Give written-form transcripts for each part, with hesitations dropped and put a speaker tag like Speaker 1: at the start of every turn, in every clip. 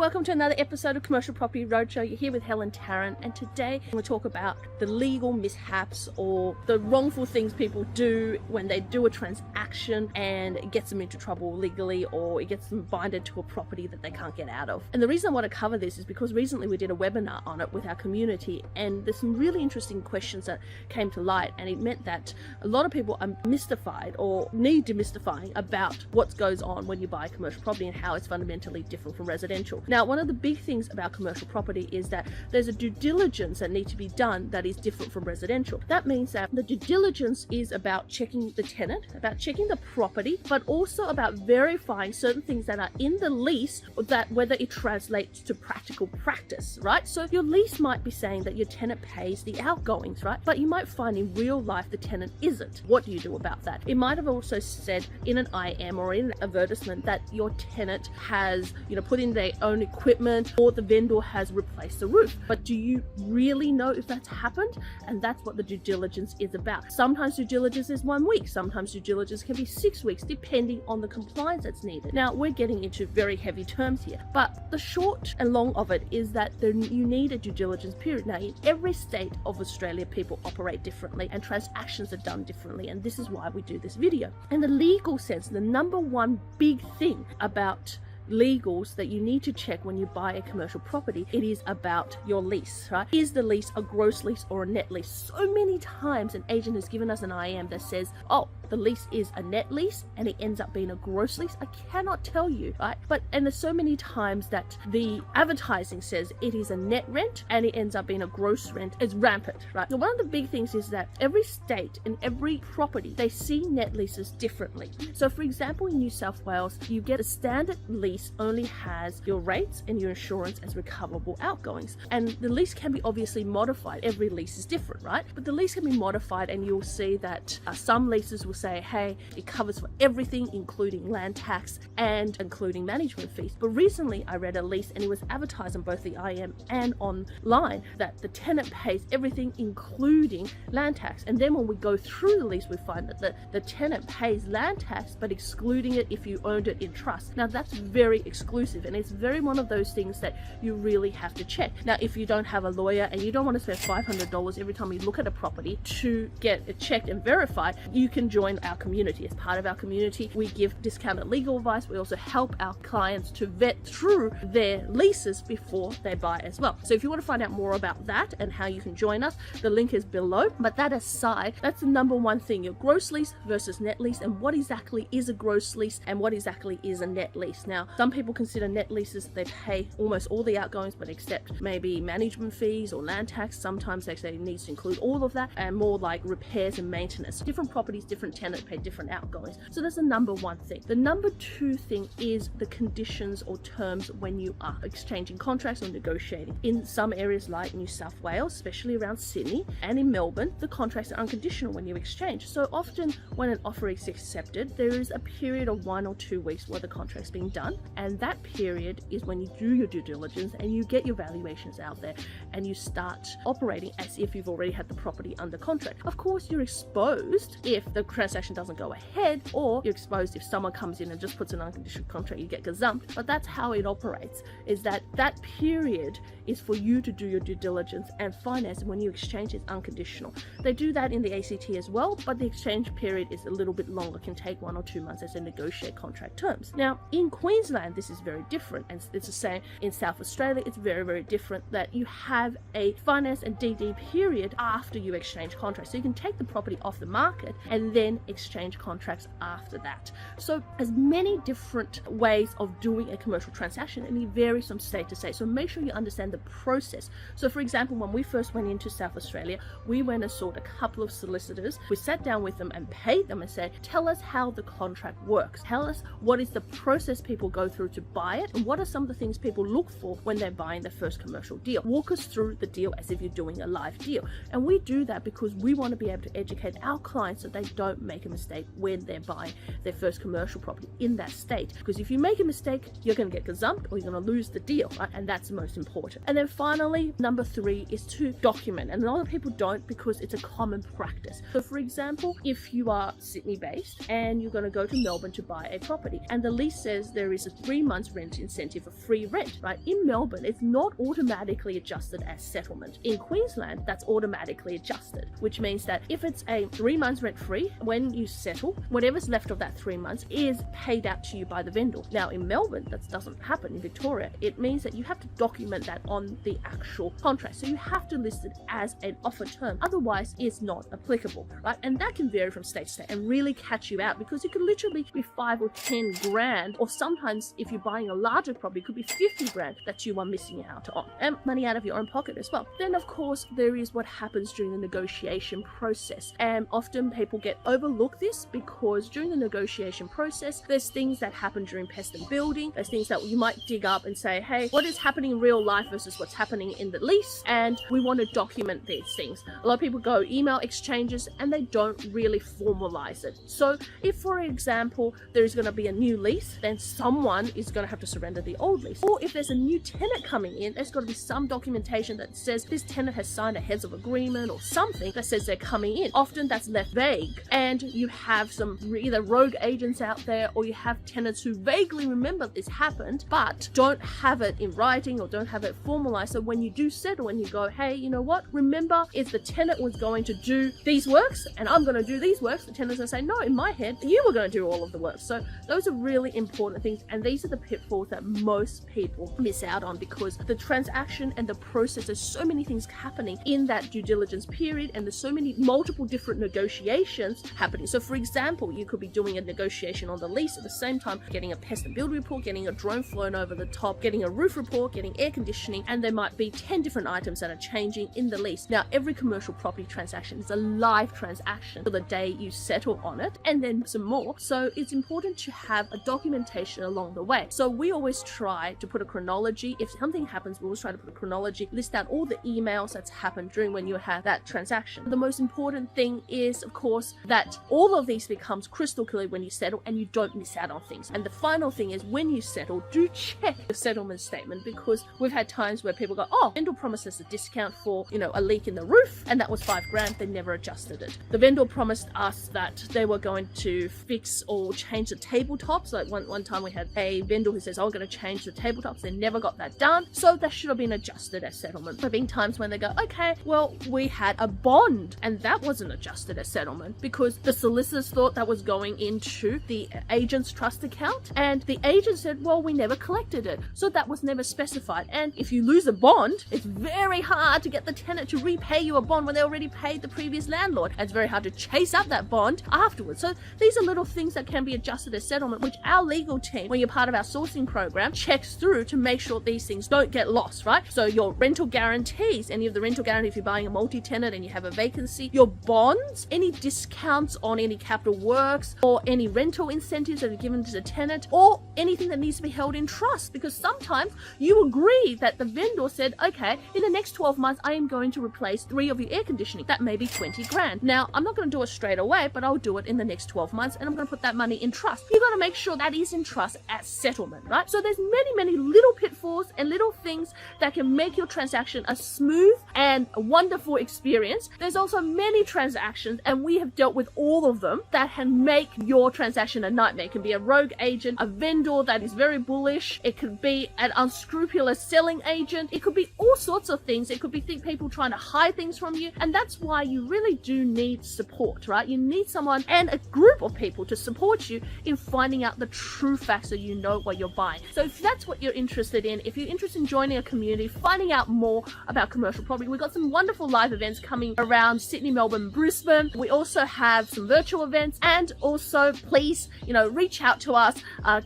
Speaker 1: welcome to another episode of Commercial Property Roadshow. You're here with Helen Tarrant, and today we're going to talk about the legal mishaps or the wrongful things people do when they do a transaction and it gets them into trouble legally, or it gets them binded to a property that they can't get out of. And the reason I want to cover this is because recently we did a webinar on it with our community, and there's some really interesting questions that came to light, and it meant that a lot of people are mystified or need demystifying about what goes on when you buy commercial property and how it's fundamentally different from residential. Now, one of the big things about commercial property is that there's a due diligence that needs to be done that is different from residential. That means that the due diligence is about checking the tenant, about checking the property, but also about verifying certain things that are in the lease, that whether it translates to practical practice, right? So your lease might be saying that your tenant pays the outgoings, right? But you might find in real life the tenant isn't. What do you do about that? It might have also said in an IM or in an advertisement that your tenant has, put in their own equipment, or the vendor has replaced the roof. But do you really know if that's happened? And that's what the due diligence is about. Sometimes due diligence is 1 week, sometimes due diligence can be 6 weeks, depending on the compliance that's needed. Now, we're getting into very heavy terms here, but the short and long of it is that you need a due diligence period. Now, in every state of Australia, people operate differently and transactions are done differently, and this is why we do this video. In the legal sense, the number one big thing about legals that you need to check when you buy a commercial property, it is about your lease, right? Is the lease a gross lease or a net lease? So many times an agent has given us an IM that says, oh, the lease is a net lease, and it ends up being a gross lease. I cannot tell you, right? And there's so many times that the advertising says it is a net rent and it ends up being a gross rent. It's rampant, right? So one of the big things is that every state and every property, they see net leases differently. So for example, in New South Wales, you get a standard lease only has your rates and your insurance as recoverable outgoings. And the lease can be obviously modified. Every lease is different, right? But the lease can be modified, and you'll see that some leases will say, hey, it covers for everything, including land tax and including management fees. But recently I read a lease, and it was advertised on both the IM and online that the tenant pays everything, including land tax. And then when we go through the lease, we find that the tenant pays land tax, but excluding it if you owned it in trust. Now, that's very exclusive, and it's very one of those things that you really have to check. Now, if you don't have a lawyer and you don't want to spend $500 every time you look at a property to get it checked and verified, you can join our community. As part of our community, we give discounted legal advice. We also help our clients to vet through their leases before they buy as well. So if you want to find out more about that and how you can join us, the link is below. But that aside, that's the number one thing, your gross lease versus net lease, and what exactly is a gross lease and what exactly is a net lease. Now, some people consider net leases, they pay almost all the outgoings, but except maybe management fees or land tax. Sometimes they say it needs to include all of that, and more like repairs and maintenance. Different properties, different tenants pay different outgoings. So that's the number one thing. The number two thing is the conditions or terms when you are exchanging contracts or negotiating. In some areas like New South Wales, especially around Sydney, and in Melbourne, the contracts are unconditional when you exchange. So often when an offer is accepted, there is a period of 1 or 2 weeks where the contract's being done, and that period is when you do your due diligence and you get your valuations out there and you start operating as if you've already had the property under contract. Of course, you're exposed if the transaction doesn't go ahead, or you're exposed if someone comes in and just puts an unconditional contract, you get gazumped. But that's how it operates, is that period is for you to do your due diligence, and finance when you exchange is unconditional. They do that in the ACT as well, but the exchange period is a little bit longer, can take 1 or 2 months as they negotiate contract terms. Now, in Queensland, this is very different, and it's the same in South Australia. It's very, very different that you have a finance and DD period after you exchange contracts. So you can take the property off the market and then exchange contracts after that. So as many different ways of doing a commercial transaction, and it varies from state to state. So make sure you understand the process. So for example, when we first went into South Australia, we went and sought a couple of solicitors. We sat down with them and paid them and said, tell us how the contract works. Tell us what is the process people go through to buy it, and what are some of the things people look for when they're buying their first commercial deal. Walk us through the deal as if you're doing a live deal. And we do that because we want to be able to educate our clients so they don't make a mistake when they're buying their first commercial property in that state. Because if you make a mistake, you're going to get gazumped or you're going to lose the deal, right? And that's the most important. And then finally, number 3 is to document. And a lot of people don't, because it's a common practice. So for example, if you are Sydney based and you're going to go to Melbourne to buy a property, and the lease says there is a 3 months rent incentive for free rent, right? In Melbourne, it's not automatically adjusted as settlement. In Queensland, that's automatically adjusted, which means that if it's a 3 months rent free, when you settle, whatever's left of that 3 months is paid out to you by the vendor. Now in Melbourne, that doesn't happen. In Victoria, it means that you have to document that on the actual contract. So you have to list it as an offer term. Otherwise, it's not applicable, right? And that can vary from state to state and really catch you out, because it could literally be 5 or 10 grand, or sometimes if you're buying a larger property, it could be 50 grand that you are missing out on, and money out of your own pocket as well. Then of course, there is what happens during the negotiation process. And often people get overlooked this, because during the negotiation process, there's things that happen during pest and building. There's things that you might dig up and say, hey, what is happening in real life versus what's happening in the lease? And we want to document these things. A lot of people go email exchanges and they don't really formalize it. So if, for example, there's going to be a new lease, then someone is going to have to surrender the old lease. Or if there's a new tenant coming in, there's got to be some documentation that says this tenant has signed a heads of agreement or something that says they're coming in. Often that's left vague, and you have some either rogue agents out there, or you have tenants who vaguely remember this happened but don't have it in writing or don't have it formalized. So when you do settle and you go, hey, you know what, remember, if the tenant was going to do these works and I'm going to do these works, the tenant's going to say, no, in my head you were going to do all of the work. So those are really important things, and these are the pitfalls that most people miss out on, because the transaction and the process, there's so many things happening in that due diligence period, and there's so many multiple different negotiations happening. So for example, you could be doing a negotiation on the lease at the same time, getting a pest and build report, getting a drone flown over the top, getting a roof report, getting air conditioning, and there might be 10 different items that are changing in the lease. Now, every commercial property transaction is a live transaction till the day you settle on it, and then some more. So it's important to have a documentation along the way. So we always try to put a chronology. If something happens, we always try to put a chronology, list out all the emails that's happened during when you have that transaction. The most important thing is, of course, that all of these becomes crystal clear when you settle, and you don't miss out on things. And the final thing is, when you settle, do check the settlement statement, because we've had times where people go, oh, vendor promised us a discount for, you know, a leak in the roof, and that was 5 grand. They never adjusted it. The vendor promised us that they were going to fix or change the tabletops. Like one time we had a vendor who says, oh, I'm going to change the tabletops. They never got that done. So that should have been adjusted as settlement. There have been times when they go, okay, well, we had a bond and that wasn't adjusted as settlement, because the solicitors thought that was going into the agent's trust account, and the agent said, well, we never collected it. So that was never specified. And if you lose a bond, it's very hard to get the tenant to repay you a bond when they already paid the previous landlord. And it's very hard to chase up that bond afterwards. So these are little things that can be adjusted as settlement, which our legal team, when you're part of our sourcing program, checks through to make sure these things don't get lost, right? So your rental guarantees, any of the rental guarantee, if you're buying a multi-tenant and you have a vacancy, your bonds, any discounts on any capital works, or any rental incentives that are given to the tenant, or anything that needs to be held in trust, because sometimes you agree that the vendor said, okay, in the next 12 months, I am going to replace 3 of your air conditioning. That may be 20 grand. Now, I'm not going to do it straight away, but I'll do it in the next 12 months, and I'm going to put that money in trust. You got to make sure that is in trust as settlement, right? So there's many little pitfalls and little things that can make your transaction a smooth and a wonderful experience. There's also many transactions, and we have dealt with all of them, that can make your transaction a nightmare. It can be a rogue agent, a vendor that is very bullish. It could be an unscrupulous selling agent. It could be all sorts of things. It could be people trying to hide things from you. And that's why you really do need support, right? You need someone and a group of people to support you in finding out the true facts so you know what you're buying. So if that's what you're interested in, if you're interested in joining a community, finding out more about commercial property, we've got some wonderful live events coming around Sydney, Melbourne, Brisbane. We also have some virtual events, and also please, reach out to us,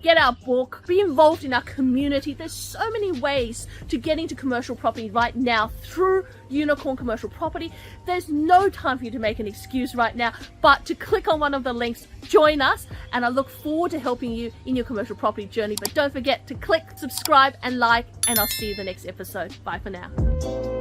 Speaker 1: get our book, be involved in our community. There's so many ways to get into commercial property right now through Unikorn Commercial Property. There's no time for you to make an excuse right now, but to click on one of the links, join us, and I look forward to helping you in your commercial property journey. But don't forget to click, subscribe, and like, and I'll see you in the next episode. Bye for now.